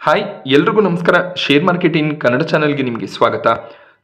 Hi ಎಲ್ರಿಗೂ ನಮಸ್ಕಾರ. Share market in Kannada ಚಾನಲ್ಗೆ ನಿಮಗೆ ಸ್ವಾಗತ.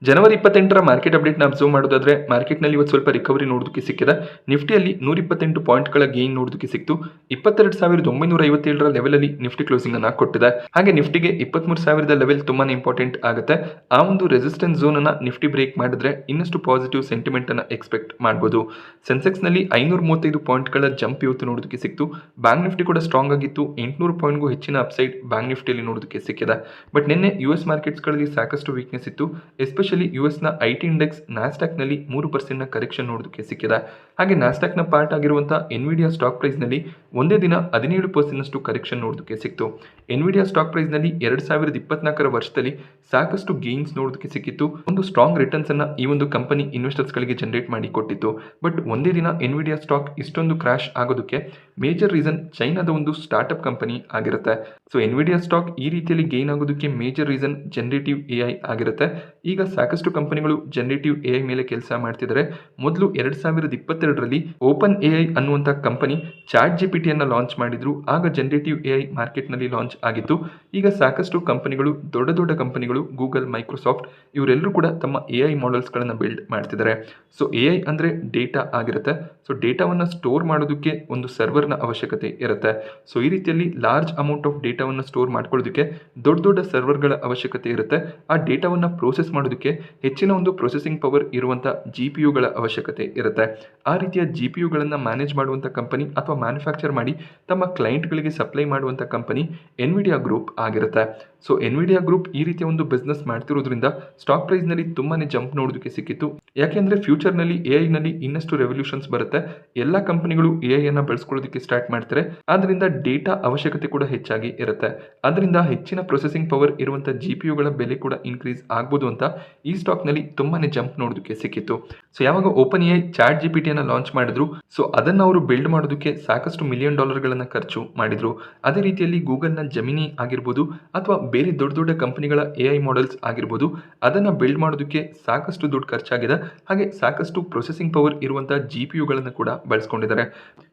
ಜನವರಿ 28ರ ಮಾರ್ಕೆಟ್ ಅಪ್ಡೇಟ್ನ ಅಬ್ಸರ್ವ್ ಮಾಡೋದಾದ್ರೆ ಮಾರ್ಕೆಟ್ನಲ್ಲಿ ಇವತ್ತು ಸ್ವಲ್ಪ ರಿಕವರಿ ನೋಡೋದಕ್ಕೆ ಸಿಕ್ಕಿದೆ. ನಿಫ್ಟಿಯಲ್ಲಿ 128 ಪಾಯಿಂಟ್ಗಳ ಗೇನ್ ನೋಡೋದಕ್ಕೆ ಸಿಕ್ತು. 22,957ರ ಲೆವೆಲಲ್ಲಿ ನಿಫ್ಟಿ ಕ್ಲೋಸಿಂಗ್ ಅನ್ನ ಕೊಟ್ಟಿದೆ. ಹಾಗೆ ನಿಫ್ಟಿಗೆ 23,000ದ ಲೆವೆಲ್ ತುಂಬಾನೇ ಇಂಪಾರ್ಟೆಂಟ್ ಆಗುತ್ತೆ. ಆ ಒಂದು ರೆಸಿಸ್ಟೆನ್ಸ್ ಝೋನ್ ಅನ್ನ ನಿಫ್ಟಿ ಬ್ರೇಕ್ ಮಾಡಿದ್ರೆ ಇನ್ನಷ್ಟು ಪಾಸಿಟಿವ್ ಸೆಂಟಿಮೆಂಟ್ ಅನ್ನ ಎಕ್ಸ್ಪೆಕ್ಟ್ ಮಾಡಬಹುದು. ಸೆನ್ಸೆಕ್ಸ್ ನಲ್ಲಿ 535 ಪಾಯಿಂಟ್ಗಳ ಜಂಪ್ ಇವತ್ತು ನೋಡೋದಕ್ಕೆ ಸಿಕ್ತು. ಬ್ಯಾಂಕ್ ನಿಫ್ಟಿ ಕೂಡ ಸ್ಟ್ರಾಂಗ್ ಆಗಿತ್ತು. 800 ಪಾಯಿಂಟ್ಗೂ ಹೆಚ್ಚಿನ ಅಪ್ಸೈಡ್ ಬ್ಯಾಂಕ್ ನಿಫ್ಟಿಯಲ್ಲಿ ನೋಡೋದಕ್ಕೆ ಸಿಕ್ಕಿದೆ. ಬಟ್ ನಿನ್ನೆ ಯುಎಸ್ ಮಾರ್ಕೆಟ್ಸ್ಗಳಲ್ಲಿ ಸಾಕಷ್ಟು ವೀಕ್ನೆಸ್ ಇತ್ತು. ಎಸ್ಪೆಷಲಿ ಯುಎಸ್ನ ಐಟಿ ಇಂಡೆಕ್ಸ್ ನ್ಯಾಸ್ಡಾಕ್ನಲ್ಲಿ 3% ಕರೆಕ್ಷನ್ ನೋಡೋದಕ್ಕೆ ಸಿಕ್ಕಿದೆ. ಹಾಗೆ ನ್ಯಾಸ್ಡಾಕ್ನ ಪಾರ್ಟ್ ಆಗಿರುವಂತಹ ಎನ್ವಿಡಿಯಾ ಸ್ಟಾಕ್ ಪ್ರೈಸ್ನಲ್ಲಿ ಒಂದೇ ದಿನ 17% ಕರೆಕ್ಷನ್ ನೋಡೋದಕ್ಕೆ ಸಿಕ್ತು. ಎನ್ವಿಡಿಯಾ ಸ್ಟಾಕ್ ಪ್ರೈಸ್ನಲ್ಲಿ 2024ರ ವರ್ಷದಲ್ಲಿ ಸಾಕಷ್ಟು ಗೇನ್ಸ್ ನೋಡೋದಕ್ಕೆ ಸಿಕ್ಕಿತ್ತು. ಒಂದು ಸ್ಟ್ರಾಂಗ್ ರಿಟರ್ನ್ಸ್ ಅನ್ನ ಈ ಒಂದು ಕಂಪನಿ ಇನ್ವೆಸ್ಟರ್ಸ್ಗಳಿಗೆ ಜನರೇಟ್ ಮಾಡಿ ಕೊಟ್ಟಿತ್ತು. ಬಟ್ ಒಂದೇ ದಿನ ಎನ್ವಿಡಿಯಾ ಸ್ಟಾಕ್ ಇಷ್ಟೊಂದು ಕ್ರಾಶ್ ಆಗೋದಕ್ಕೆ ಮೇಜರ್ ರೀಸನ್ ಚೈನಾದ ಒಂದು ಸ್ಟಾರ್ಟ್ಅಪ್ ಕಂಪನಿ ಆಗಿರುತ್ತೆ. ಸೊ ಎನ್ವಿಡಿಯಾ ಸ್ಟಾಕ್ ಈ ರೀತಿಯಲ್ಲಿ ಗೇನ್ ಆಗೋದಕ್ಕೆ ಮೇಜರ್ ರೀಸನ್ ಜನರೇಟಿವ್ ಎಐ ಆಗಿರುತ್ತೆ. ಈಗ ಸಾಕಷ್ಟು ಕಂಪನಿಗಳು ಜನರೇಟಿವ್ ಎಐ ಮೇಲೆ ಕೆಲಸ ಮಾಡ್ತಿದ್ದಾರೆ. ಮೊದಲು 2022ರಲ್ಲಿ ಓಪನ್ ಎಐ ಅನ್ನುವಂಥ ಕಂಪನಿ ಚಾಟ್ ಜಿಪಿಟಿಯನ್ನು ಲಾಂಚ್ ಮಾಡಿದ್ರು. ಆಗ ಜನರೇಟಿವ್ ಎಐ ಮಾರ್ಕೆಟ್ನಲ್ಲಿ ಲಾಂಚ್ ಆಗಿತ್ತು. ಈಗ ಸಾಕಷ್ಟು ಕಂಪನಿಗಳು, ದೊಡ್ಡ ದೊಡ್ಡ ಕಂಪನಿಗಳು, ಗೂಗಲ್, ಮೈಕ್ರೋಸಾಫ್ಟ್ ಇವರೆಲ್ಲರೂ ಕೂಡ ತಮ್ಮ ಎಐ ಮಾಡೆಲ್ಸ್ಗಳನ್ನು ಬಿಲ್ಡ್ ಮಾಡ್ತಿದ್ದಾರೆ. ಸೊ ಎಐ ಅಂದರೆ ಡೇಟಾ ಆಗಿರುತ್ತೆ. ಸೊ ಡೇಟಾವನ್ನು ಸ್ಟೋರ್ ಮಾಡೋದಕ್ಕೆ ಒಂದು ಸರ್ವರ್ನ ಅವಶ್ಯಕತೆ ಇರುತ್ತೆ. ಸೊ ಈ ರೀತಿಯಲ್ಲಿ ಲಾರ್ಜ್ ಅಮೌಂಟ್ ಆಫ್ ಡೇಟಾವನ್ನು ಸ್ಟೋರ್ ಮಾಡ್ಕೊಳ್ಳೋದಕ್ಕೆ ದೊಡ್ಡ ದೊಡ್ಡ ಸರ್ವರ್ಗಳ ಅವಶ್ಯಕತೆ ಇರುತ್ತೆ. ಆ ಡೇಟಾವನ್ನು ಪ್ರೋಸೆಸ್ ಮಾಡೋದಕ್ಕೆ ಹೆಚ್ಚಿನ ಒಂದು ಪ್ರೊಸೆಸಿಂಗ್ ಪವರ್ ಇರುವಂಥ GPUಗಳ ಅವಶ್ಯಕತೆ ಇರುತ್ತೆ. ಆ ರೀತಿಯ GPUಗಳನ್ನು ಮ್ಯಾನೇಜ್ ಮಾಡುವಂಥ ಕಂಪನಿ ಅಥವಾ ಮ್ಯಾನುಫ್ಯಾಕ್ಚರ್ ಮಾಡಿ ತಮ್ಮ ಕ್ಲೈಂಟ್ಗಳಿಗೆ ಸಪ್ಲೈ ಮಾಡುವಂಥ ಕಂಪನಿ ಎನ್ವಿಡಿಯಾ ಗ್ರೂಪ್ ಆಗಿರುತ್ತೆ. ಸೊ ಎನ್ವಿಡಿಯಾ ಗ್ರೂಪ್ ಈ ರೀತಿಯ ಒಂದು ಬಿಸ್ನೆಸ್ ಮಾಡ್ತಿರೋದ್ರಿಂದ ಸ್ಟಾಕ್ ಪ್ರೈಸ್ನಲ್ಲಿ ತುಂಬಾನೇ ಜಂಪ್ ನೋಡೋದಕ್ಕೆ ಸಿಕ್ಕಿತ್ತು. ಯಾಕೆಂದ್ರೆ ಫ್ಯೂಚರ್ನಲ್ಲಿ ಎಐನಲ್ಲಿ ಇನ್ನಷ್ಟು ರೆವಲ್ಯೂಷನ್ಸ್ ಬರುತ್ತೆ. ಎಲ್ಲ ಕಂಪನಿಗಳು ಎಐ ಅನ್ನ ಬಳಸ್ಕೊಳ್ಳೋದಕ್ಕೆ ಸ್ಟಾರ್ಟ್ ಮಾಡ್ತಾರೆ. ಆದ್ರಿಂದ ಡೇಟಾ ಅವಶ್ಯಕತೆ ಕೂಡ ಹೆಚ್ಚಾಗಿ ಇರುತ್ತೆ. ಅದರಿಂದ ಹೆಚ್ಚಿನ ಪ್ರೊಸೆಸಿಂಗ್ ಪವರ್ ಇರುವಂಥ GPUಗಳ ಬೆಲೆ ಕೂಡ ಇನ್ಕ್ರೀಸ್ ಆಗ್ಬೋದು ಅಂತ ಈ ಸ್ಟಾಕ್ ನಲ್ಲಿ ತುಂಬಾನೇ ಜಂಪ್ ನೋಡೋದಕ್ಕೆ ಸಿಕ್ಕಿತ್ತು. ಸೊ ಯಾವಾಗ ಓಪನ್ ಎಐ ಚಾಟ್ ಜಿಪಿಟಿಯನ್ನು ಲಾಂಚ್ ಮಾಡಿದ್ರು, ಸೊ ಅದನ್ನ ಅವರು ಬಿಲ್ಡ್ ಮಾಡೋದಕ್ಕೆ ಸಾಕಷ್ಟು $1 ಮಿಲಿಯನ್ ಖರ್ಚು ಮಾಡಿದ್ರು. ಅದೇ ರೀತಿಯಲ್ಲಿ ಗೂಗಲ್ನ ಜೆಮಿನಿ ಆಗಿರ್ಬೋದು ಅಥವಾ ಬೇರೆ ದೊಡ್ಡ ದೊಡ್ಡ ಕಂಪನಿಗಳ ಎಐ ಮಾಡೆಲ್ಸ್ ಆಗಿರ್ಬೋದು, ಅದನ್ನ ಬಿಲ್ಡ್ ಮಾಡೋದಕ್ಕೆ ಸಾಕಷ್ಟು ದುಡ್ಡು ಖರ್ಚಾಗಿದೆ. ಹಾಗೆ ಸಾಕಷ್ಟು ಪ್ರೊಸೆಸಿಂಗ್ ಪವರ್ ಇರುವಂತಹ GPUಗಳನ್ನು ಕೂಡ ಬಳಸ್ಕೊಂಡಿದ್ದಾರೆ.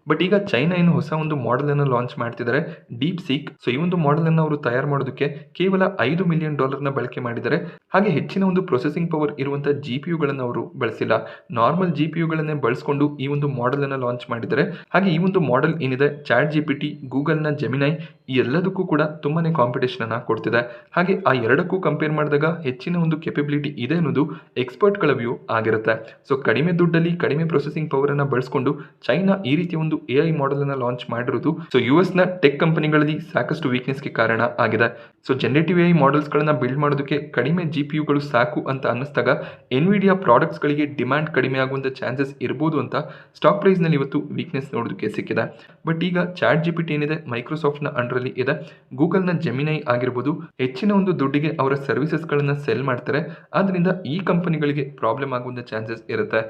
ಬಟ್ ಈಗ ಚೈನಾ ಏನು ಹೊಸ ಒಂದು ಮಾಡೆಲ್ ಅನ್ನು ಲಾಂಚ್ ಮಾಡ್ತಿದ್ದಾರೆ, ಡೀಪ್ ಸೀಕ್. ಸೊ ಈ ಒಂದು ಮಾಡೆಲ್ ಅನ್ನು ಅವರು ತಯಾರು ಮಾಡೋದಕ್ಕೆ ಕೇವಲ $5 ಮಿಲಿಯನ್ ಬಳಕೆ ಮಾಡಿದ್ದಾರೆ. ಹಾಗೆ ಹೆಚ್ಚಿನ ಒಂದು ಪ್ರೊಸೆಸಿಂಗ್ ಪವರ್ ಇರುವಂತಹ GPUಗಳನ್ನು ಅವರು ಬಳಸಿಲ್ಲ. ನಾರ್ಮಲ್ GPUಗಳನ್ನೇ ಬಳಸಿಕೊಂಡು ಈ ಒಂದು ಮಾಡೆಲ್ ಅನ್ನು ಲಾಂಚ್ ಮಾಡಿದ್ದಾರೆ. ಹಾಗೆ ಈ ಒಂದು ಮಾಡೆಲ್ ಏನಿದೆ ಚಾಟ್ ಜಿಪಿಟಿ, ಗೂಗಲ್ನ ಜೆಮಿನೈ, ಈ ಎಲ್ಲದಕ್ಕೂ ಕೂಡ ತುಂಬಾನೇ ಕಾಂಪಿಟೇಷನ್ ಅನ್ನ ಕೊಡ್ತಿದೆ. ಹಾಗೆ ಆ ಎರಡಕ್ಕೂ ಕಂಪೇರ್ ಮಾಡಿದಾಗ ಹೆಚ್ಚಿನ ಒಂದು ಕೆಪಬಿಲಿಟಿ ಇದೆ ಅನ್ನೋದು ಎಕ್ಸ್ಪರ್ಟ್ಗಳ ವ್ಯೂ ಆಗಿರುತ್ತೆ. ಸೊ ಕಡಿಮೆ ದುಡ್ಡಲ್ಲಿ ಕಡಿಮೆ ಪ್ರೊಸೆಸಿಂಗ್ ಪವರ್ ಅನ್ನ ಬಳಸಿಕೊಂಡು ಚೈನಾ ಈ ರೀತಿಯ ಒಂದು ಎಐ ಮಾಡೆಲ್ ಅನ್ನ ಲಾಂಚ್ ಮಾಡಿರೋದು ಸೊ ಯುಎಸ್ ನ ಟೆಕ್ ಕಂಪನಿಗಳಲ್ಲಿ ಸಾಕಷ್ಟು ವೀಕ್ನೆಸ್ಗೆ ಕಾರಣ ಆಗಿದೆ. ಸೊ ಜನರೇಟಿವ್ ಎಐ ಮಾಡೆಲ್ಸ್ ಗಳನ್ನ ಬಿಲ್ಡ್ ಮಾಡೋದಕ್ಕೆ ಕಡಿಮೆ GPUಗಳು ಸಾಕು ಅಂತ ಅನ್ನಿಸ್ದಾಗ ಎನ್ವಿಡಿಯಾ ಪ್ರಾಡಕ್ಟ್ಸ್ ಗಳಿಗೆ ಡಿಮ್ಯಾಂಡ್ ಕಡಿಮೆ ಆಗುವಂತ ಚಾನ್ಸಸ್ ಇರಬಹುದು ಅಂತ ಸ್ಟಾಕ್ ಪ್ರೈಸ್ ನಲ್ಲಿ ಇವತ್ತು ವೀಕ್ನೆಸ್ ನೋಡೋದಕ್ಕೆ ಸಿಕ್ಕಿದೆ. ಬಟ್ ಈಗ ಚಾಟ್ ಜಿಪಿಟಿ ಏನಿದೆ ಮೈಕ್ರೋಸಾಫ್ಟ್ ನ ಅಂಡರ್ ಅಲ್ಲಿ ಇದೆ, ಗೂಗಲ್ ನ ಜೆಮಿನೈ ಆಗಿರ್ಬೋದು, ಹೆಚ್ಚಿನ ಒಂದು ದುಡ್ಡಿಗೆ ಅವರ ಸರ್ವಿಸಸ್ ಗಳನ್ನ ಸೆಲ್ ಮಾಡ್ತಾರೆ. ಆದ್ರಿಂದ ಈ ಕಂಪನಿಗಳಿಗೆ ಪ್ರಾಬ್ಲಮ್ ಆಗುವಂತ ಚಾನ್ಸಸ್ ಇರುತ್ತೆ.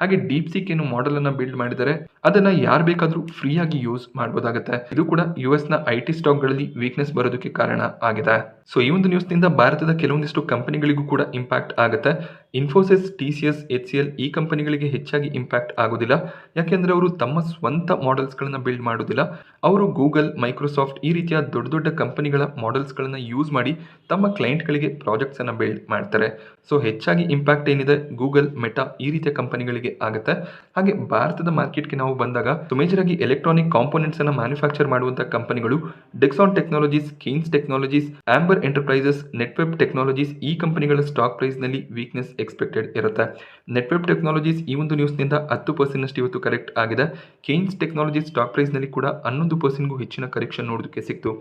ಹಾಗೆ ಡೀಪ್ ಸೀಕ್ ಏನು ಮಾಡೆಲ್ ಅನ್ನ ಬಿಲ್ಡ್ ಮಾಡಿದ್ದಾರೆ, ಅದನ್ನ ಯಾರು ಬೇಕಾದ್ರೂ ಫ್ರೀ ಆಗಿ ಯೂಸ್ ಮಾಡಬಹುದಾಗುತ್ತೆ. ಇದು ಕೂಡ ಯುಎಸ್ ನ ಐಟಿ ಸ್ಟಾಕ್ ಗಳಲ್ಲಿ ವೀಕ್ನೆಸ್ ಬರೋದಕ್ಕೆ ಕಾರಣ ಆಗಿದೆ. ಸೊ ಈ ಒಂದು ನ್ಯೂಸ್ ನಿಂದ ಭಾರತದ ಕೆಲವೊಂದಿಷ್ಟು ಕಂಪನಿಗಳಿಗೂ ಕೂಡ ಇಂಪ್ಯಾಕ್ಟ್ ಆಗುತ್ತೆ. ಇನ್ಫೋಸಿಸ್, TCS, HCL ಈ ಕಂಪನಿಗಳಿಗೆ ಹೆಚ್ಚಾಗಿ ಇಂಪ್ಯಾಕ್ಟ್ ಆಗೋದಿಲ್ಲ. ಯಾಕೆಂದ್ರೆ ಅವರು ತಮ್ಮ ಸ್ವಂತ ಮಾಡೆಲ್ಸ್ ಗಳನ್ನ ಬಿಲ್ಡ್ ಮಾಡೋದಿಲ್ಲ. ಅವರು ಗೂಗಲ್, ಮೈಕ್ರೋಸಾಫ್ಟ್ ಈ ರೀತಿಯ ದೊಡ್ಡ ದೊಡ್ಡ ಕಂಪನಿಗಳ ಮಾಡೆಲ್ಸ್ ಗಳನ್ನ ಯೂಸ್ ಮಾಡಿ ತಮ್ಮ ಕ್ಲೈಂಟ್ ಗಳಿಗೆ ಪ್ರಾಜೆಕ್ಟ್ಸ್ ಅನ್ನ ಬಿಲ್ಡ್ ಮಾಡ್ತಾರೆ. ಸೊ ಹೆಚ್ಚಾಗಿ ಇಂಪ್ಯಾಕ್ಟ್ ಏನಿದೆ ಗೂಗಲ್, ಮೆಟಾ ಈ ರೀತಿಯ ಕಂಪನಿಗಳಿಗೆ ಆಗುತ್ತೆ. ಹಾಗೆ ಭಾರತದ ಮಾರ್ಕೆಟ್ಗೆ ನಾವು ಬಂದಾಗ ಮೇಜರ್ ಆಗಿ ಎಲೆಕ್ಟ್ರಾನಿಕ್ ಕಾಂಪೋನೆಂಟ್ಸ್ ಅನ್ನ ಮ್ಯಾನುಫ್ಯಾಕ್ಚರ್ ಮಾಡುವಂತಹ ಕಂಪನಿಗಳು Dixon Technologies, Kaynes Technologies, Amber Enterprises, Netweb Technologies ಈ ಕಂಪನಿಗಳ ಸ್ಟಾಕ್ ಪ್ರೈಸ್ ನಲ್ಲಿ ವೀಕ್ನೆಸ್ ಎಕ್ಸ್ಪೆಕ್ಟೆಡ್ ಇರುತ್ತೆ. ನೆಟ್ವೆಬ್ ಟೆಕ್ನಾಲಜೀಸ್ ಈ ಒಂದು ನ್ಯೂಸ್ ನಿಂದ 10% ಇವತ್ತು ಕರೆಕ್ಟ್ ಆಗಿದೆ. ಕೀನ್ಸ್ ಟೆಕ್ನಾಲಜೀಸ್ ಸ್ಟಾಕ್ ಪ್ರೈಸ್ ನಲ್ಲಿ ಕೂಡ 11%ಗೂ ಹೆಚ್ಚಿನ ಕರೆಕ್ಷನ್ ನೋಡೋದಕ್ಕೆ ಸಿಕ್ತು.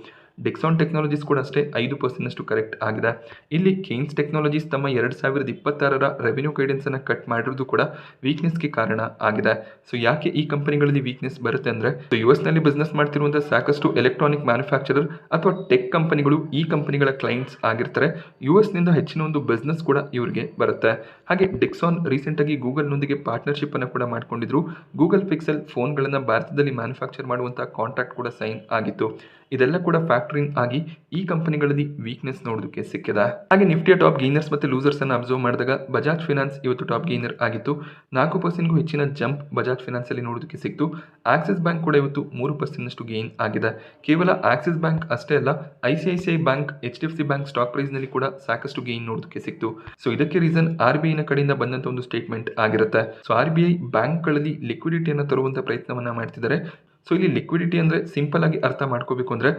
ಡೆಕ್ಸಾನ್ ಟೆಕ್ನಾಲಜೀಸ್ ಕೂಡ ಅಷ್ಟೇ 5% ಕರೆಕ್ಟ್ ಆಗಿದೆ. ಇಲ್ಲಿ ಕೀನ್ಸ್ ಟೆಕ್ನಾಲಜೀಸ್ ತಮ್ಮ 2026ರ ರೆವೆನ್ಯೂ ಗೈಡೆನ್ಸ್ ಅನ್ನ ಕಟ್ ಮಾಡಿರೋದು ಕೂಡ ವೀಕ್ನೆಸ್ಗೆ ಕಾರಣ ಆಗಿದೆ. ಸೊ ಯಾಕೆ ಈ ಕಂಪನಿಗಳಲ್ಲಿ ವೀಕ್ನೆಸ್ ಬರುತ್ತೆ ಅಂದ್ರೆ ಯುಎಸ್ ನಲ್ಲಿ ಬಿಸ್ನೆಸ್ ಮಾಡ್ತಿರುವಂತಹ ಸಾಕಷ್ಟು ಎಲೆಕ್ಟ್ರಾನಿಕ್ ಮ್ಯಾನುಫ್ಯಾಕ್ಚರರ್ ಅಥವಾ ಟೆಕ್ ಕಂಪನಿಗಳು ಈ ಕಂಪನಿಗಳ ಕ್ಲೈಂಟ್ಸ್ ಆಗಿರ್ತಾರೆ. ಯುಎಸ್ ನಿಂದ ಹೆಚ್ಚಿನ ಒಂದು ಬಿಸ್ನೆಸ್ ಕೂಡ ಇವರಿಗೆ ಬರುತ್ತೆ. ಹಾಗೆ ಡೆಕ್ಸಾನ್ ರೀಸೆಂಟ್ ಆಗಿ ಗೂಗಲ್ ನೊಂದಿಗೆ ಪಾರ್ಟ್ನರ್ಶಿಪ್ ಅನ್ನು ಕೂಡ ಮಾಡ್ಕೊಂಡಿದ್ರು. ಗೂಗಲ್ ಪಿಕ್ಸೆಲ್ ಫೋನ್ಗಳನ್ನ ಭಾರತದಲ್ಲಿ ಮ್ಯಾನುಫ್ಯಾಕ್ಚರ್ ಮಾಡುವಂತಹ ಕಾಂಟ್ರಾಕ್ಟ್ ಕೂಡ ಸೈನ್ ಆಗಿತ್ತು. ಇದೆಲ್ಲ ಕೂಡ ಫ್ಯಾಕ್ಟರಿಂಗ್ ಆಗಿ ಈ ಕಂಪನಿಗಳಲ್ಲಿ ವೀಕ್ನೆಸ್ ನೋಡೋದಕ್ಕೆ ಸಿಕ್ಕಿದೆ. ಹಾಗೆ ನಿಫ್ಟಿಯ ಟಾಪ್ ಗೇನರ್ಸ್ ಮತ್ತು ಲೂಸರ್ಸ್ ಅನ್ನು ಅಬ್ಸರ್ವ್ ಮಾಡಿದಾಗ ಬಜಾಜ್ ಫಿನಾನ್ಸ್ ಇವತ್ತು ಟಾಪ್ ಗೇನರ್ ಆಗಿತ್ತು. 4% ಹೆಚ್ಚಿನ ಜಂಪ್ ಬಜಾಜ್ ಫಿನಾನ್ಸ್ ಅಲ್ಲಿ ನೋಡೋದಕ್ಕೆ ಸಿಕ್ತು. ಆಕ್ಸಿಸ್ ಬ್ಯಾಂಕ್ ಕೂಡ ಇವತ್ತು 3% ಗೇನ್ ಆಗಿದೆ. ಕೇವಲ ಆಕ್ಸಿಸ್ ಬ್ಯಾಂಕ್ ಅಷ್ಟೇ ಅಲ್ಲ, ICICI bank, HDFC bank stock price ನಲ್ಲಿ ಕೂಡ ಸಾಕಷ್ಟು ಗೇನ್ ನೋಡೋದಕ್ಕೆ ಸಿಕ್ತು. ಸೊ ಇದಕ್ಕೆ ರೀಸನ್ RBI ನ ಕಡೆಯಿಂದ ಬಂದಂತ ಒಂದು ಸ್ಟೇಟ್ಮೆಂಟ್ ಆಗಿರುತ್ತೆ. ಸೊ RBI ಬ್ಯಾಂಕ್ಗಳಲ್ಲಿ ಲಿಕ್ವಿಡಿಟಿಯನ್ನು ತರುವಂತ ಪ್ರಯತ್ನವನ್ನ ಮಾಡ್ತಿದ್ದಾರೆ. ಸೊ ಇಲ್ಲಿ ಲಿಕ್ವಿಡಿಟಿ ಅಂದರೆ ಸಿಂಪಲ್ ಆಗಿ ಅರ್ಥ ಮಾಡ್ಕೋಬೇಕು ಅಂದರೆ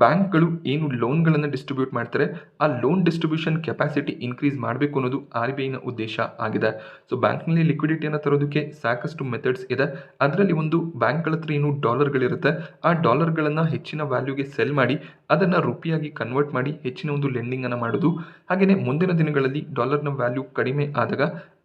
ಬ್ಯಾಂಕ್ಗಳು ಏನು ಲೋನ್ಗಳನ್ನು ಡಿಸ್ಟ್ರಿಬ್ಯೂಟ್ ಮಾಡ್ತಾರೆ ಆ ಲೋನ್ ಡಿಸ್ಟ್ರಿಬ್ಯೂಷನ್ ಕೆಪಾಸಿಟಿ ಇನ್ಕ್ರೀಸ್ ಮಾಡಬೇಕು ಅನ್ನೋದು RBI ನ ಉದ್ದೇಶ ಆಗಿದೆ. ಸೊ ಬ್ಯಾಂಕ್ನಲ್ಲಿ ಲಿಕ್ವಿಡಿಟಿಯನ್ನು ತರೋದಕ್ಕೆ ಸಾಕಷ್ಟು ಮೆಥಡ್ಸ್ ಇದೆ. ಅದರಲ್ಲಿ ಒಂದು ಬ್ಯಾಂಕ್ಗಳ ಹತ್ರ ಏನು ಡಾಲರ್ಗಳಿರುತ್ತೆ ಆ ಡಾಲರ್ಗಳನ್ನು ಹೆಚ್ಚಿನ ವ್ಯಾಲ್ಯೂಗೆ ಸೆಲ್ ಮಾಡಿ ಅದನ್ನು ರುಪಿಯಾಗಿ ಕನ್ವರ್ಟ್ ಮಾಡಿ ಹೆಚ್ಚಿನ ಒಂದು ಲೆಂಡಿಂಗನ್ನು ಮಾಡೋದು. ಹಾಗೆಯೇ ಮುಂದಿನ ದಿನಗಳಲ್ಲಿ ಡಾಲರ್ನ ವ್ಯಾಲ್ಯೂ ಕಡಿಮೆ ಆದಾಗ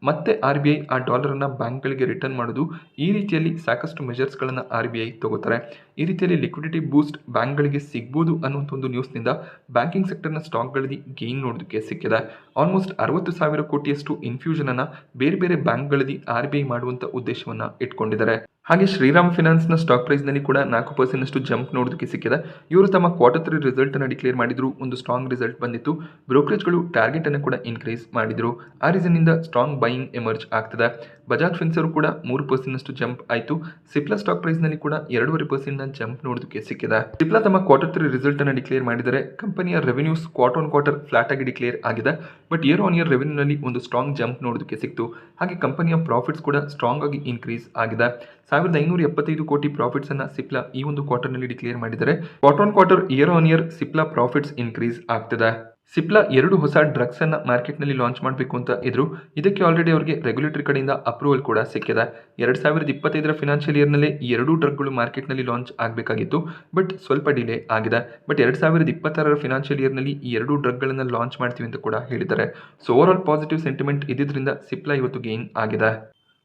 ಮತ್ತೆ RBI ಆ ಡಾಲರನ್ನು ಬ್ಯಾಂಕ್ಗಳಿಗೆ ರಿಟರ್ನ್ ಮಾಡೋದು. ಈ ರೀತಿಯಲ್ಲಿ ಸಾಕಷ್ಟು ಮೆಜರ್ಸ್ಗಳನ್ನು RBI ತಗೋತಾರೆ. ಈ ರೀತಿಯಲ್ಲಿ ಲಿಕ್ವಿಡಿಟಿ ಬೂಸ್ಟ್ ಬ್ಯಾಂಕ್ಗಳಿಗೆ ಸಿಗ್ಬೋದು ಅನ್ನುವಂಥ ಒಂದು ನ್ಯೂಸ್ನಿಂದ ಬ್ಯಾಂಕಿಂಗ್ ಸೆಕ್ಟರ್ನ ಸ್ಟಾಕ್ಗಳಲ್ಲಿ ಗೇನ್ ನೋಡೋದಕ್ಕೆ ಸಿಕ್ಕಿದೆ. ಆಲ್ಮೋಸ್ಟ್ 60,000 ಕೋಟಿಯಷ್ಟು ಇನ್ಫ್ಯೂಷನ್ ಅನ್ನು ಬೇರೆ ಬೇರೆ ಬ್ಯಾಂಕ್ಗಳಲ್ಲಿ RBI ಮಾಡುವಂಥ ಉದ್ದೇಶವನ್ನು ಇಟ್ಕೊಂಡಿದ್ದಾರೆ. ಹಾಗೆ ಶ್ರೀರಾಮ್ ಫಿನಾನ್ಸ್ನ ಸ್ಟಾಕ್ ಪ್ರೈಸ್ನಲ್ಲಿ ಕೂಡ 4% ಜಂಪ್ ನೋಡೋದಕ್ಕೆ ಸಿಕ್ಕಿದೆ. ಇವರು ತಮ್ಮ Q3 ರಿಸಲ್ಟ್ ಅನ್ನು ಡಿಕ್ಲೇರ್ ಮಾಡಿದ್ರು. ಒಂದು ಸ್ಟ್ರಾಂಗ್ ರಿಸಲ್ಟ್ ಬಂದಿತ್ತು. ಬ್ರೋಕರೇಜ್ಗಳು ಟಾರ್ಗೆಟ್ ಅನ್ನು ಕೂಡ ಇನ್ಕ್ರೀಸ್ ಮಾಡಿದ್ರು. ಆ ರೀಸನ್ ಇಂದ ಸ್ಟ್ರಾಂಗ್ ಬೈಯಿಂಗ್ ಎಮರ್ಜ್ ಆಗ್ತದೆ. ಬಜಾಜ್ ಫಿನ್ಸರ್ ಕೂಡ 3% ಜಂಪ್ ಆಯಿತು. ಸಿಪ್ಲಾ ಸ್ಟಾಕ್ ಪ್ರೈಸ್ನಲ್ಲಿ ಕೂಡ 2.5% ಜಂಪ್ ನೋಡೋದಕ್ಕೆ ಸಿಕ್ಕಿದೆ. ಸಿಪ್ಲಾ ತಮ್ಮ Q3 ರಿಸಲ್ಟ್ ಅನ್ನು ಡಿಕ್ಲೇರ್ ಮಾಡಿದರೆ ಕಂಪನಿಯ ರೆವೆನ್ಯೂಸ್ ಕ್ವಾರ್ಟರ್ ಫ್ಲಾಟ್ ಆಗಿ ಡಿಕ್ಲೇರ್ ಆಗಿದೆ. ಬಟ್ ಇಯರ್ ಆನ್ ಇಯರ್ ರೆವೆನ್ಯೂನಲ್ಲಿ ಒಂದು ಸ್ಟ್ರಾಂಗ್ ಜಂಪ್ ನೋಡೋದಕ್ಕೆ ಸಿಕ್ತು. ಹಾಗೆ ಕಂಪನಿಯ ಪ್ರಾಫಿಟ್ಸ್ ಕೂಡ ಸ್ಟ್ರಾಂಗ್ ಆಗಿ ಇನ್ಕ್ರೀಸ್ ಆಗಿದೆ. 1,575 ಕೋಟಿ ಪ್ರಾಫಿಟ್ಸ್ ಅನ್ನ ಸಿಪ್ಲಾ ಈ ಒಂದು ಕ್ವಾರ್ಟರ್ನಲ್ಲಿ ಡಿಕ್ಲೇರ್ ಮಾಡಿದರೆ quarter year on year Cipla profits increase ಆಗ್ತದೆ. ಸಿಪ್ಲಾ 2 ಹೊಸ ಡ್ರಗ್ಸ್ ಅನ್ನ ಮಾರ್ಕೆಟ್ನಲ್ಲಿ ಲಾಂಚ್ ಮಾಡಬೇಕು ಅಂತ ಇದ್ರು. ಇದಕ್ಕೆ ಆಲ್ರೆಡಿ ಅವರಿಗೆ ರೆಗ್ಯುಲೇಟರಿ ಕಡೆಯಿಂದ ಅಪ್ರೂವಲ್ ಕೂಡ ಸಿಕ್ಕಿದೆ. 2025ರ ಫಿನಾನ್ಷಿಯಲ್ ಇಯರ್ನಲ್ಲೇ ಈ 2 ಡ್ರಗ್ಗಳು ಮಾರ್ಕೆಟ್ನಲ್ಲಿ ಲಾಂಚ್ ಆಗಬೇಕಾಗಿತ್ತು. ಬಟ್ ಸ್ವಲ್ಪ ಡಿಲೇ ಆಗಿದೆ. ಬಟ್ 2026ರ ಫಿನಾನ್ಷಿಯಲ್ ಇಯರ್ನಲ್ಲಿ ಈ 2 ಡ್ರಗ್ಗಳನ್ನು ಲಾಂಚ್ ಮಾಡ್ತೀವಿ ಅಂತ ಕೂಡ ಹೇಳಿದ್ದಾರೆ. So over all positive sentiment ಇದ್ದಿದ್ದರಿಂದ ಸಿಪ್ಲಾ ಇವತ್ತು ಗೇನ್ ಆಗಿದೆ.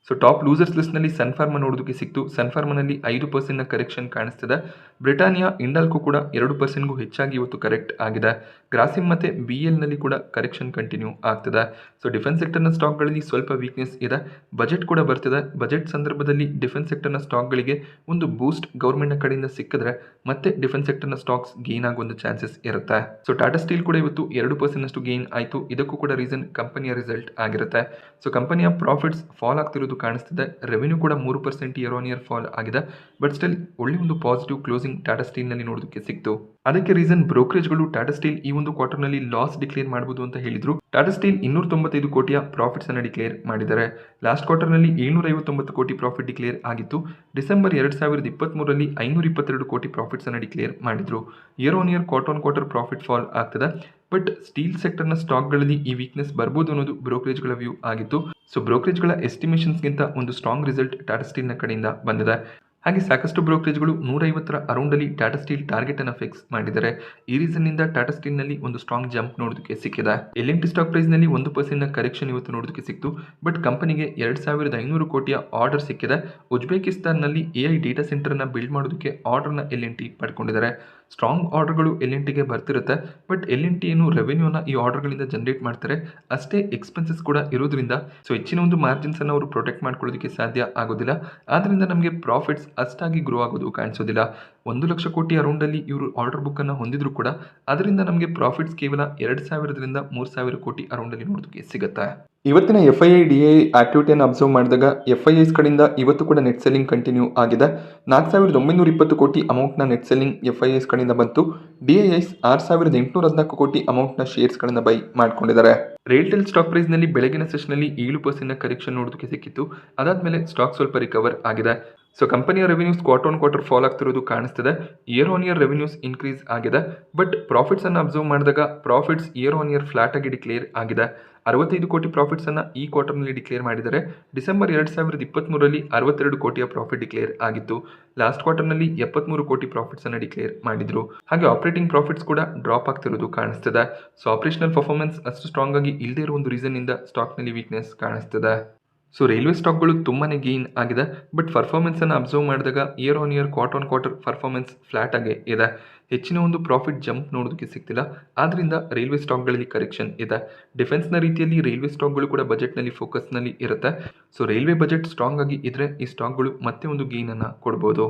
ಸೊ ಟಾಪ್ ಲೂಸರ್ಸ್ ಲಿಸ್ಟ್ನಲ್ಲಿ ಸನ್ಫಾರ್ಮಾ ನೋಡೋದಕ್ಕೆ ಸಿಕ್ತು. ಸನ್ಫಾರ್ಮಾನಲ್ಲಿ 5% ಕರೆಕ್ಷನ್ ಕಾಣಿಸ್ತಿದೆ. ಬ್ರಿಟಾನಿಯಾ, ಇಂಡಾಲ್ಕೋ ಕೂಡ 2%ಗೂ ಹೆಚ್ಚಾಗಿ ಇವತ್ತು ಕರೆಕ್ಟ್ ಆಗಿದೆ. ಗ್ರಾಸಿಮ್ ಮತ್ತು BLನಲ್ಲಿ ಕೂಡ ಕರೆಕ್ಷನ್ ಕಂಟಿನ್ಯೂ ಆಗ್ತದೆ. ಸೊ ಡಿಫೆನ್ಸ್ ಸೆಕ್ಟರ್ನ ಸ್ಟಾಕ್ಗಳಲ್ಲಿ ಸ್ವಲ್ಪ ವೀಕ್ನೆಸ್ ಇದೆ. ಬಜೆಟ್ ಕೂಡ ಬರ್ತಿದೆ. ಬಜೆಟ್ ಸಂದರ್ಭದಲ್ಲಿ ಡಿಫೆನ್ಸ್ ಸೆಕ್ಟರ್ನ ಸ್ಟಾಕ್ಗಳಿಗೆ ಒಂದು ಬೂಸ್ಟ್ ಗೌರ್ಮೆಂಟ್ನ ಕಡೆಯಿಂದ ಸಿಕ್ಕಿದ್ರೆ ಮತ್ತೆ ಡಿಫೆನ್ಸ್ ಸೆಕ್ಟರ್ನ ಸ್ಟಾಕ್ಸ್ ಗೇನ್ ಆಗೋ ಒಂದು ಚಾನ್ಸಸ್ ಇರುತ್ತೆ. ಸೊ ಟಾಟಾ ಸ್ಟೀಲ್ ಕೂಡ ಇವತ್ತು 2% ಗೇನ್ ಆಯಿತು. ಇದಕ್ಕೂ ಕೂಡ ರೀಸನ್ ಕಂಪನಿಯ ರಿಸಲ್ಟ್ ಆಗಿರುತ್ತೆ. ಸೊ ಕಂಪನಿಯ ಪ್ರಾಫಿಟ್ಸ್ ಫಾಲ್ ಆಗ್ತಿರೋದು ಕಾಣಿಸ್ತಿದೆ. ರೆವೆನ್ಯೂ ಕೂಡ 3% ಇಯರ್ ಆನ್ ಇಯರ್ ಫಾಲ್ ಆಗಿದೆ. ಬಟ್ ಸ್ಟಿಲ್ ಒಳ್ಳೆ ಒಂದು ಪಾಸಿಟಿವ್ ಕ್ಲೋಸಿಂಗ್ ಟಾಟಾ ಸ್ಟೀಲ್ನಲ್ಲಿ ನೋಡೋದಕ್ಕೆ ಸಿಕ್ತು. ಅದಕ್ಕೆ ರೀಸನ್ ಬ್ರೋಕರೇಜ್ಗಳು ಟಾಟಾ ಸ್ಟೀಲ್ ಈ ಒಂದು ಕ್ವಾರ್ಟರ್ನಲ್ಲಿ ಲಾಸ್ ಡಿಕ್ಲೇರ್ ಮಾಡಬಹುದು ಅಂತ ಹೇಳಿದ್ರು. ಟಾಟಾ ಸ್ಟೀಲ್ 295 ಕೋಟಿಯ ಪ್ರಾಫಿಟ್ಸ್ ಅನ್ನು ಡಿಕ್ಲೇರ್ ಮಾಡಿದ್ದಾರೆ. ಲಾಸ್ಟ್ ಕ್ವಾರ್ಟರ್ನಲ್ಲಿ 759 ಕೋಟಿ ಪ್ರಾಫಿಟ್ ಡಿಕ್ಲೇರ್ ಆಗಿತ್ತು. ಡಿಸೆಂಬರ್ 2023ರಲ್ಲಿ 522 ಕೋಟಿ ಪ್ರಾಫಿಟ್ಸ್ ಅನ್ನು ಡಿಕ್ಲೇರ್ ಮಾಡಿದ್ರು. Year on year quarter profit fall ಆಗ್ತದೆ. ಬಟ್ ಸ್ಟೀಲ್ ಸೆಕ್ಟರ್ನ ಸ್ಟಾಕ್ಗಳಲ್ಲಿ ಈ ವೀಕ್ನೆಸ್ ಬರ್ಬೋದು ಅನ್ನೋದು ಬ್ರೋಕರೇಜ್ಗಳ ವ್ಯೂ ಆಗಿತ್ತು. ಸೊ ಬ್ರೋಕರೇಜ್ಗಳ ಎಸ್ಟಿಮೇಷನ್ಸ್ಗಿಂತ ಒಂದು ಸ್ಟ್ರಾಂಗ್ ರಿಸಲ್ಟ್ ಟಾಟಾ ಸ್ಟೀಲ್ನ ಕಡೆಯಿಂದ ಬಂದಿದೆ. ಹಾಗೆ ಸಾಕಷ್ಟು ಬ್ರೋಕರೇಜ್ಗಳು 150ರ ಅರೌಂಡಲ್ಲಿ ಟಾಟಾ ಸ್ಟೀಲ್ ಟಾರ್ಗೆಟ್ ಅನ್ನು ಫಿಕ್ಸ್ ಮಾಡಿದ್ದಾರೆ. ಈ ರೀಸನ್ನಿಂದ ಟಾಟಾ ಸ್ಟೀಲ್ನಲ್ಲಿ ಒಂದು ಸ್ಟ್ರಾಂಗ್ ಜಂಪ್ ನೋಡೋದಕ್ಕೆ ಸಿಕ್ಕಿದೆ. LNT ಸ್ಟಾಕ್ ಪ್ರೈಸ್ನಲ್ಲಿ 1% ಕರೆಕ್ಷನ್ ಇವತ್ತು ನೋಡೋದಕ್ಕೆ ಸಿಕ್ತು. ಬಟ್ ಕಂಪನಿಗೆ 2,500 ಕೋಟಿಯ ಆರ್ಡರ್ ಸಿಕ್ಕಿದೆ. ಉಜ್ಬೇಕಿಸ್ತಾನ್ನಲ್ಲಿ AI ಡೇಟಾ ಸೆಂಟರ್ನ ಬಿಲ್ಡ್ ಮಾಡೋದಕ್ಕೆ ಆರ್ಡರ್ನ LNT ಪಡ್ಕೊಂಡಿದ್ದಾರೆ. ಸ್ಟ್ರಾಂಗ್ ಆರ್ಡರ್ಗಳು LNTಗೆ ಬರ್ತಿರುತ್ತೆ. ಬಟ್ LNT ಏನು ರೆವೆನ್ಯೂನ ಈ ಆರ್ಡರ್ಗಳಿಂದ ಜನರೇಟ್ ಮಾಡ್ತಾರೆ, ಅಷ್ಟೇ ಎಕ್ಸ್ಪೆನ್ಸಸ್ ಕೂಡ ಇರೋದ್ರಿಂದ ಸೊ ಹೆಚ್ಚಿನ ಒಂದು ಮಾರ್ಜಿನ್ಸ್ ಅನ್ನು ಅವರು ಪ್ರೊಟೆಕ್ಟ್ ಮಾಡ್ಕೊಳ್ಳೋದಕ್ಕೆ ಸಾಧ್ಯ ಆಗೋದಿಲ್ಲ. ಆದ್ದರಿಂದ ನಮಗೆ ಪ್ರಾಫಿಟ್ಸ್ ಅಷ್ಟಾಗಿ ಗ್ರೋ ಆಗೋದು ಕಾಣಿಸೋದಿಲ್ಲ. 1 ಲಕ್ಷ ಕೋಟಿ ಅರೌಂಡಲ್ಲಿ ಇವರು ಆರ್ಡರ್ ಬುಕ್ ಅನ್ನು ಹೊಂದಿದ್ರು ಕೂಡ ಅದರಿಂದ ನಮಗೆ ಪ್ರಾಫಿಟ್ಸ್ ಕೇವಲ 2,000ರಿಂದ 3,000 ಕೋಟಿ ಅರೌಂಡಲ್ಲಿ ನೋಡೋದಕ್ಕೆ ಸಿಗುತ್ತೆ. ಇವತ್ತಿನ FII-DII ಆಕ್ಟಿವಿಟಿಯನ್ನು ಅಬ್ಸರ್ವ್ ಮಾಡಿದಾಗ FIIs ಕಡೆಯಿಂದ ಇವತ್ತು ಕೂಡ ನೆಟ್ ಸೆಲ್ಲಿಂಗ್ ಕಂಟಿನ್ಯೂ ಆಗಿದೆ. 4,920 ಕೋಟಿ ಅಮೌಂಟ್ನ ನೆಟ್ ಸೆಲ್ಲಿಂಗ್ FIIs ಕಡೆಯಿಂದ ಬಂತು. DIIs 6,814 ಕೋಟಿ ಅಮೌಂಟ್ನ ಶೇರ್ಸ್ಗಳನ್ನು ಬೈ ಮಾಡ್ಕೊಂಡಿದ್ದಾರೆ. ರೇಲ್ಟೆಲ್ ಸ್ಟಾಕ್ ಪ್ರೈಸ್ನಲ್ಲಿ ಬೆಳಗಿನ ಸೆಷನ್ನಲ್ಲಿ 7% ಕರೆಕ್ಷನ್ ನೋಡೋದಕ್ಕೆ ಸಿಕ್ಕಿತ್ತು. ಅದಾದಮೇಲೆ ಸ್ಟಾಕ್ ಸ್ವಲ್ಪ ರಿಕವರ್ ಆಗಿದೆ. ಸೊ ಕಂಪನಿಯ ರೆವೆನ್ಯೂಸ್ ಕ್ವಾರ್ಟರ್ ಫಾಲ್ ಆಗ್ತಿರೋದು ಕಾಣಿಸ್ತಿದೆ. Year on year revenues increase ಆಗಿದೆ. ಬಟ್ ಪ್ರಾಫಿಟ್ಸ್ ಅನ್ನು ಅಬ್ಸರ್ವ್ ಮಾಡಿದಾಗ profits year on year flat ಆಗಿ ಡಿಕ್ಲೇರ್ ಆಗಿದೆ. 65 ಕೋಟಿ ಪ್ರಾಫಿಟ್ಸ್ ಅನ್ನು ಈ ಕ್ವಾರ್ಟರ್ನಲ್ಲಿ ಡಿಕ್ಲೇರ್ ಮಾಡಿದ್ದಾರೆ. ಡಿಸೆಂಬರ್ 2023ರಲ್ಲಿ 62 ಕೋಟಿಯ ಪ್ರಾಫಿಟ್ ಡಿಕ್ಲೇರ್ ಆಗಿತ್ತು. ಲಾಸ್ಟ್ ಕ್ವಾರ್ಟರ್ನಲ್ಲಿ 73 ಕೋಟಿ ಪ್ರಾಫಿಟ್ಸ್ ಅನ್ನು ಡಿಕ್ಲೇರ್ ಮಾಡಿದ್ರು. ಹಾಗೆ ಆಪರೇಟಿಂಗ್ ಪ್ರಾಫಿಟ್ಸ್ ಕೂಡ ಡ್ರಾಪ್ ಆಗ್ತಿರೋದು ಕಾಣಿಸ್ತಿದೆ. ಸೊ ಆಪರೇಷನಲ್ ಪರ್ಫಾರ್ಮೆನ್ಸ್ ಅಷ್ಟು ಸ್ಟ್ರಾಂಗ್ ಆಗಿ ಇಲ್ಲದೇ ಇರೋ ಒಂದು ರೀಸನ್ ಇಂದ ಸ್ಟಾಕ್ನಲ್ಲಿ ವೀಕ್ನೆಸ್ ಕಾಣಿಸ್ತಿದೆ. ಸೊ ರೈಲ್ವೆ ಸ್ಟಾಕ್ಗಳು ತುಂಬಾ ಗೇನ್ ಆಗಿದೆ. ಬಟ್ ಪರ್ಫಾರ್ಮೆನ್ಸನ್ನು ಅಬ್ಸರ್ವ್ ಮಾಡಿದಾಗ year on year quarter performance flat ಆಗಿ ಇದೆ. ಹೆಚ್ಚಿನ ಒಂದು ಪ್ರಾಫಿಟ್ ಜಂಪ್ ನೋಡೋದಕ್ಕೆ ಸಿಗ್ತಿಲ್ಲ. ಆದ್ದರಿಂದ ರೈಲ್ವೆ ಸ್ಟಾಕ್ಗಳಲ್ಲಿ ಕರೆಕ್ಷನ್ ಇದೆ. ಡಿಫೆನ್ಸ್ನ ರೀತಿಯಲ್ಲಿ ರೈಲ್ವೆ ಸ್ಟಾಕ್ಗಳು ಕೂಡ ಬಜೆಟ್ನಲ್ಲಿ ಫೋಕಸ್ನಲ್ಲಿ ಇರುತ್ತೆ. ಸೊ ರೈಲ್ವೆ ಬಜೆಟ್ ಸ್ಟ್ರಾಂಗ್ ಆಗಿ ಇದ್ರೆ ಈ ಸ್ಟಾಕ್ಗಳು ಮತ್ತೆ ಒಂದು ಗೇನನ್ನು ಕೊಡ್ಬೋದು.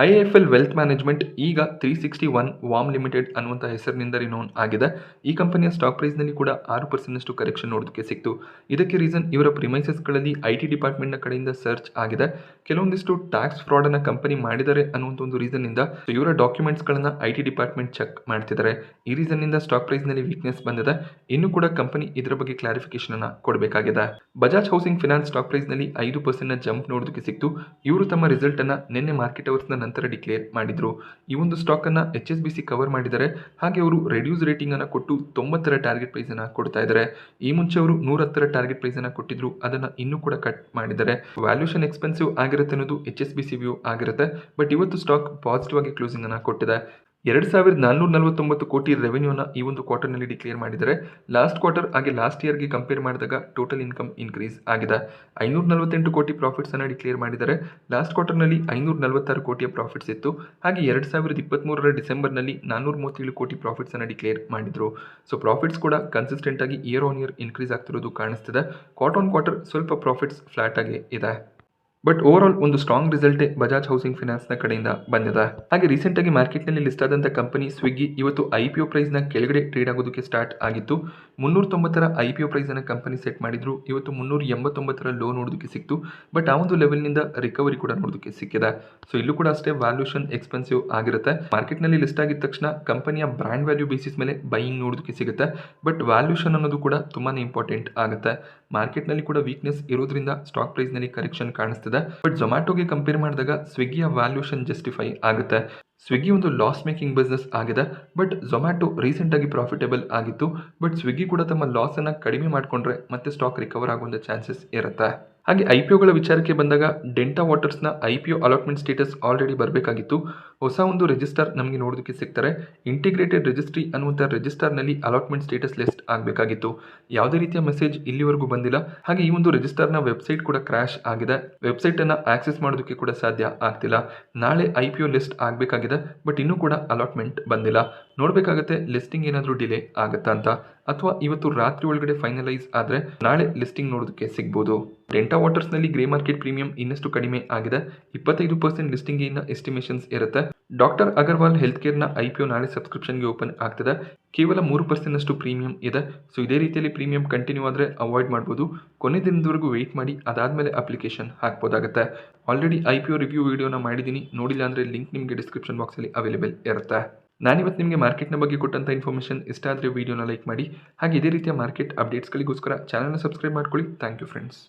ಐಐಎಫ್ಎಲ್ ವೆಲ್ತ್ ಮ್ಯಾನೇಜ್ಮೆಂಟ್ ಈಗ 361 ವಾಮ್ ಲಿಮಿಟೆಡ್ ಅನ್ನುವಂಥ ಹೆಸರಿನಿಂದ ರಿನೌನ್ ಆಗಿದೆ. ಈ ಕಂಪನಿಯ ಸ್ಟಾಕ್ ಪ್ರೈಸ್ನಲ್ಲಿ ಕೂಡ 6% ಕರೆಕ್ಷನ್ ನೋಡೋದಕ್ಕೆ ಸಿಕ್ತು. ಇದಕ್ಕೆ ರೀಸನ್ ಇವರ ಪ್ರಿಮೈಸಸ್ಗಳಲ್ಲಿ IT ಡಿಪಾರ್ಟ್ಮೆಂಟ್ನ ಕಡೆಯಿಂದ ಸರ್ಚ್ ಆಗಿದೆ. ಕೆಲವೊಂದಿಷ್ಟು ಟ್ಯಾಕ್ಸ್ ಫ್ರಾಡನ್ನು ಕಂಪನಿ ಮಾಡಿದ್ದಾರೆ ಅನ್ನುವಂಥ ಒಂದು ರೀಸನ್ನಿಂದ ಇವರ ಡಾಕ್ಯುಮೆಂಟ್ಸ್ಗಳನ್ನು IT ಡಿಪಾರ್ಟ್ಮೆಂಟ್ ಚೆಕ್ ಮಾಡ್ತಿದ್ದಾರೆ. ಈ ರೀಸನ್ನಿಂದ ಸ್ಟಾಕ್ ಪ್ರೈಸ್ನಲ್ಲಿ ವೀಕ್ನೆಸ್ ಬಂದಿದೆ. ಇನ್ನು ಕೂಡ ಕಂಪನಿ ಇದರ ಬಗ್ಗೆ ಕ್ಲಾರಿಫಿಕೇಶನ್ ಅನ್ನು ಕೊಡಬೇಕಾಗಿದೆ. ಬಜಾಜ್ ಹೌಸಿಂಗ್ ಫಿನಾನ್ಸ್ ಸ್ಟಾಕ್ ಪ್ರೈಸ್ನಲ್ಲಿ 5% ಜಂಪ್ ನೋಡೋದಕ್ಕೆ ಸಿಕ್ತು. ಇವರು ತಮ್ಮ ರಿಸಲ್ಟ್ ಅನ್ನು ನಿನ್ನೆ ಮಾರ್ಕೆಟ್ ಅವರ್ಸ್ನ ನಂತರ ಡಿಕ್ಲೇರ್ ಮಾಡಿದ್ರು. ಈ ಒಂದು ಸ್ಟಾಕ್ ಅನ್ನ HSBC ಕವರ್ ಮಾಡಿದ್ದಾರೆ. ಹಾಗೆ ಅವರು ರೆಡ್ಯೂಸ್ ರೇಟಿಂಗ್ ಅನ್ನ ಕೊಟ್ಟು 90ರ ಟಾರ್ಗೆಟ್ ಪ್ರೈಸ್ ಅನ್ನ ಕೊಡ್ತಾ ಇದ್ದಾರೆ. ಈ ಮುಂಚೆ ಅವರು 110ರ ಟಾರ್ಗೆಟ್ ಪ್ರೈಸ್ ಅನ್ನ ಕೊಟ್ಟಿದ್ರು, ಅದನ್ನ ಇನ್ನೂ ಕೂಡ ಕಟ್ ಮಾಡಿದ್ದಾರೆ. ವ್ಯಾಲ್ಯೂಷನ್ ಎಕ್ಸ್ಪೆನ್ಸಿವ್ ಆಗಿರುತ್ತೆ ಅನ್ನೋದು HSBC ವ್ಯೂ ಆಗಿರುತ್ತೆ. ಬಟ್ ಇವತ್ತು ಸ್ಟಾಕ್ ಪಾಸಿಟಿವ್ ಆಗಿ ಕ್ಲೋಸಿಂಗ್ ಅನ್ನ ಕೊಟ್ಟಿದೆ. 2449 ಕೋಟಿ ರೆವೆನ್ಯೂನ ಈ ಒಂದು ಕ್ವಾರ್ಟರ್ನಲ್ಲಿ ಡಿಕ್ಲೇರ್ ಮಾಡಿದ್ದಾರೆ. ಲಾಸ್ಟ್ ಕ್ವಾರ್ಟರ್ ಹಾಗೆ ಲಾಸ್ಟ್ ಇಯರ್ಗೆ ಕಂಪೇರ್ ಮಾಡಿದಾಗ ಟೋಟಲ್ ಇನ್ಕಮ್ ಇನ್ಕ್ರೀಸ್ ಆಗಿದೆ. 548 ಕೋಟಿ ಪ್ರಾಫಿಟ್ಸ್ ಅನ್ನು ಡಿಕ್ಲೇರ್ ಮಾಡಿದ್ದಾರೆ. ಲಾಸ್ಟ್ ಕ್ವಾರ್ಟರ್ನಲ್ಲಿ 546 ಕೋಟಿಯ ಪ್ರಾಫಿಟ್ಸ್ ಇತ್ತು. ಹಾಗೆ 2023ರ ಡಿಸೆಂಬರ್ನಲ್ಲಿ 437 ಕೋಟಿ ಪ್ರಾಫಿಟ್ಸ್ ಅನ್ನು ಡಿಕ್ಲೇರ್ ಮಾಡಿದ್ರು. ಸೊ ಪ್ರಾಫಿಟ್ಸ್ ಕೂಡ ಕನ್ಸಿಸ್ಟೆಂಟ್ ಆಗಿ ಇಯರ್ ಆನ್ ಇಯರ್ ಇನ್ಕ್ರೀಸ್ ಆಗ್ತಿರೋದು ಕಾಣಿಸ್ತಿದೆ. ಕ್ವಾರ್ಟರ್ ಆನ್ ಕ್ವಾರ್ಟರ್ ಸ್ವಲ್ಪ ಪ್ರಾಫಿಟ್ಸ್ ಫ್ಲಾಟ್ ಆಗಿ ಇದೆ. ಬಟ್ ಓವರ್ ಆಲ್ ಒಂದು ಸ್ಟ್ರಾಂಗ್ ರಿಸಲ್ಟೇ ಬಜಾಜ್ ಹೌಸಿಂಗ್ ಫಿನಾನ್ಸ್ನ ಕಡೆಯಿಂದ ಬಂದಿದೆ. ಹಾಗೆ ರೀಸೆಂಟಾಗಿ ಮಾರ್ಕೆಟ್ನಲ್ಲಿ ಲಿಸ್ಟ್ ಆದಂಥ ಕಂಪನಿ ಸ್ವಿಗ್ಗಿ ಇವತ್ತು IPO ಪ್ರೈಸ್ನ ಕೆಳಗಡೆ ಟ್ರೇಡ್ ಆಗೋದಕ್ಕೆ ಸ್ಟಾರ್ಟ್ ಆಗಿತ್ತು. 390ರ IPO ಪ್ರೈಸನ್ನು ಕಂಪನಿ ಸೆಟ್ ಮಾಡಿದ್ರು. ಇವತ್ತು 389ರ ಲೋ ನೋಡೋದಕ್ಕೆ ಸಿಕ್ತು. ಬಟ್ ಆ ಒಂದು ಲೆವೆಲ್ನಿಂದ ರಿಕವರಿ ಕೂಡ ನೋಡೋದಕ್ಕೆ ಸಿಕ್ಕಿದೆ. ಸೊ ಇಲ್ಲೂ ಕೂಡ ಅಷ್ಟೇ ವ್ಯಾಲ್ಯೂಷನ್ ಎಕ್ಸ್ಪೆನ್ಸಿವ್ ಆಗಿರುತ್ತೆ. ಮಾರ್ಕೆಟ್ನಲ್ಲಿ ಲಿಸ್ಟ್ ಆಗಿದ ತಕ್ಷಣ ಕಂಪನಿಯ ಬ್ರ್ಯಾಂಡ್ ವ್ಯಾಲ್ಯೂ ಬೇಸಿಸ್ ಮೇಲೆ ಬೈಯಿಂಗ್ ನೋಡೋದಕ್ಕೆ ಸಿಗುತ್ತೆ. ಬಟ್ ವ್ಯಾಲ್ಯೂಷನ್ ಅನ್ನೋದು ಕೂಡ ತುಂಬಾ ಇಂಪಾರ್ಟೆಂಟ್ ಆಗುತ್ತೆ. ಮಾರ್ಕೆಟ್ನಲ್ಲಿ ಕೂಡ ವೀಕ್ನೆಸ್ ಇರೋದ್ರಿಂದ ಸ್ಟಾಕ್ ಪ್ರೈಸ್ನಲ್ಲಿ ಕರೆಕ್ಷನ್ ಕಾಣಿಸ್ತಿದೆ. ಬಟ್ ಝೊಮ್ಯಾಟೋಗೆ ಕಂಪೇರ್ ಮಾಡಿದಾಗ ಸ್ವಿಗ್ಗಿಯ ವ್ಯಾಲ್ಯೂಷನ್ ಜಸ್ಟಿಫೈ ಆಗುತ್ತೆ. ಸ್ವಿಗ್ಗಿ ಒಂದು ಲಾಸ್ ಮೇಕಿಂಗ್ ಬಿಸ್ನೆಸ್ ಆಗಿದೆ. ಬಟ್ ಝೊಮ್ಯಾಟೊ ರೀಸೆಂಟಾಗಿ ಪ್ರಾಫಿಟೇಬಲ್ ಆಗಿತ್ತು. ಬಟ್ ಸ್ವಿಗ್ಗಿ ಕೂಡ ತಮ್ಮ ಲಾಸನ್ನು ಕಡಿಮೆ ಮಾಡಿಕೊಂಡ್ರೆ ಮತ್ತೆ ಸ್ಟಾಕ್ ರಿಕವರ್ ಆಗುವಂಥ ಚಾನ್ಸಸ್ ಇರುತ್ತೆ. ಹಾಗೆ IPOಗಳ ವಿಚಾರಕ್ಕೆ ಬಂದಾಗ ಡೆಂಟಾ ವಾಟರ್ಸ್ನ IPO ಅಲಾಟ್ಮೆಂಟ್ ಸ್ಟೇಟಸ್ ಆಲ್ರೆಡಿ ಬರಬೇಕಾಗಿತ್ತು. ಹೊಸ ಒಂದು ರಿಜಿಸ್ಟರ್ ನಮಗೆ ನೋಡೋದಕ್ಕೆ ಸಿಗ್ತಾರೆ. ಇಂಟಿಗ್ರೇಟೆಡ್ ರಿಜಿಸ್ಟ್ರಿ ಅನ್ನುವಂಥ ರಿಜಿಸ್ಟರ್ನಲ್ಲಿ ಅಲಾಟ್ಮೆಂಟ್ ಸ್ಟೇಟಸ್ ಲಿಸ್ಟ್ ಆಗಬೇಕಾಗಿತ್ತು. ಯಾವುದೇ ರೀತಿಯ ಮೆಸೇಜ್ ಇಲ್ಲಿವರೆಗೂ ಬಂದಿಲ್ಲ. ಹಾಗೆ ಈ ಒಂದು ರಿಜಿಸ್ಟರ್ನ ವೆಬ್ಸೈಟ್ ಕೂಡ ಕ್ರ್ಯಾಶ್ ಆಗಿದೆ. ವೆಬ್ಸೈಟನ್ನು ಆಕ್ಸೆಸ್ ಮಾಡೋದಕ್ಕೆ ಕೂಡ ಸಾಧ್ಯ ಆಗ್ತಿಲ್ಲ. ನಾಳೆ IPO ಲಿಸ್ಟ್ ಆಗಬೇಕಾಗಿದೆ. ಬಟ್ ಇನ್ನೂ ಕೂಡ ಅಲಾಟ್ಮೆಂಟ್ ಬಂದಿಲ್ಲ. ನೋಡಬೇಕಾಗತ್ತೆ ಲಿಸ್ಟಿಂಗ್ ಏನಾದರೂ ಡಿಲೇ ಆಗುತ್ತಾ ಅಂತ, ಅಥವಾ ಇವತ್ತು ರಾತ್ರಿ ಒಳಗಡೆ ಫೈನಲೈಸ್ ಆದರೆ ನಾಳೆ ಲಿಸ್ಟಿಂಗ್ ನೋಡೋದಕ್ಕೆ ಸಿಗ್ಬೋದು. ಡೆಂಟಾ ವಾಟರ್ಸ್ನಲ್ಲಿ ಗ್ರೇ ಮಾರ್ಕೆಟ್ ಪ್ರೀಮಿಯಂ ಇನ್ನಷ್ಟು ಕಡಿಮೆ ಆಗಿದೆ. 25% ಲಿಸ್ಟಿಂಗ್ ಗೇನ್ನ ಎಸ್ಟಿಮೇಷನ್ಸ್ ಇರುತ್ತೆ. ಡಾಕ್ಟರ್ ಅಗರ್ವಾಲ್ ಹೆಲ್ತ್ ಕೇರ್ನ IPO ನಾಳೆ ಸಬ್ಸ್ಕ್ರಿಪ್ಷನ್ಗೆ ಓಪನ್ ಆಗ್ತದೆ. ಕೇವಲ 3% ಪ್ರೀಮಿಯಂ ಇದೆ. ಸೊ ಇದೇ ರೀತಿಯಲ್ಲಿ ಪ್ರೀಮಿಯಂ ಕಂಟಿನ್ಯೂ ಆದರೆ ಅವಾಯ್ಡ್ ಮಾಡ್ಬೋದು. ಕೊನೆ ದಿನದವರೆಗೂ ವೆಯ್ಟ್ ಮಾಡಿ, ಅದಾದಮೇಲೆ ಅಪ್ಲಿಕೇಶನ್ ಹಾಕ್ಬೋದಾಗುತ್ತೆ. ಆಲ್ರೆಡಿ IPO ರಿವ್ಯೂ ವಿಡಿಯೋನ ಮಾಡಿದ್ದೀನಿ, ನೋಡಿಲ್ಲ ಅಂದರೆ ಲಿಂಕ್ ನಿಮಗೆ ಡಿಸ್ಕ್ರಿಪ್ಷನ್ ಬಾಕ್ಸಲ್ಲಿ ಅವೈಲೇಬಲ್ ಇರುತ್ತೆ. ನಾನಿವತ್ತು ನಿಮಗೆ ಮಾರ್ಕೆಟ್ನ ಬಗ್ಗೆ ಕೊಟ್ಟಂಥ ಇನ್ಫಾರ್ಮೇಷನ್ ಇಷ್ಟ ಆದರೆ ವಿಡಿಯೋನ ಲೈಕ್ ಮಾಡಿ. ಹಾಗೆ ಇದೇ ರೀತಿಯ ಮಾರ್ಕೆಟ್ ಅಪ್ಡೇಟ್ಸ್ಗಳಿಗೋಸ್ಕರ ಚಾನಲ್ನ ಸಬ್ಸ್ಕ್ರೈಬ್ ಮಾಡ್ಕೊಳ್ಳಿ. Thank you friends.